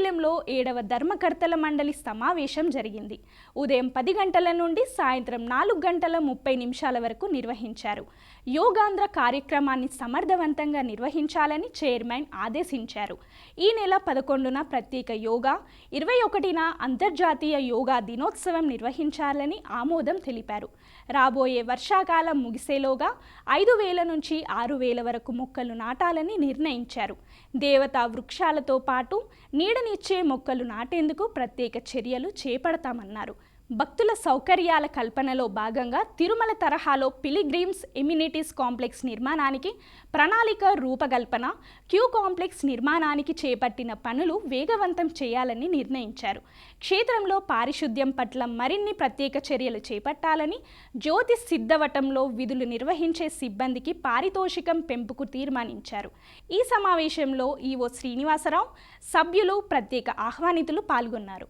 శ్రీశైలంలో 7వ ధర్మకర్తల మండలి సమావేశం జరిగింది. ఉదయం 10 గంటల నుండి సాయంత్రం 4:30 వరకు నిర్వహించారు. యోగాంధ్ర కార్యక్రమాన్ని సమర్థవంతంగా నిర్వహించాలని చైర్మన్ ఆదేశించారు. ఈ నెల 11న ప్రత్యేక యోగా, 21న అంతర్జాతీయ యోగా దినోత్సవం నిర్వహించాలని ఆమోదం తెలిపారు. రాబోయే వర్షాకాలం ముగిసేలోగా 5,000 నుంచి 6,000 వరకు మొక్కలు నాటాలని నిర్ణయించారు. దేవతా వృక్షాలతో పాటు నీడనిచ్చే మొక్కలు నాటేందుకు ప్రత్యేక చర్యలు చేపడతామన్నారు. భక్తుల సౌకర్యాల కల్పనలో భాగంగా తిరుమల తరహాలో పిలిగ్రిమ్స్ ఎమ్యూనిటీస్ కాంప్లెక్స్ నిర్మాణానికి ప్రణాళిక రూపకల్పన, క్యూ కాంప్లెక్స్ నిర్మాణానికి చేపట్టిన పనులు వేగవంతం చేయాలని నిర్ణయించారు. క్షేత్రంలో పారిశుద్ధ్యం పట్ల మరిన్ని ప్రత్యేక చర్యలు చేపట్టాలని, జ్యోతి సిద్ధవటంలో విధులు నిర్వహించే సిబ్బందికి పారితోషికం పెంపుకు తీర్మానించారు. ఈ సమావేశంలో ఈవో శ్రీనివాసరావు, సభ్యులు, ప్రత్యేక ఆహ్వానితులు పాల్గొన్నారు.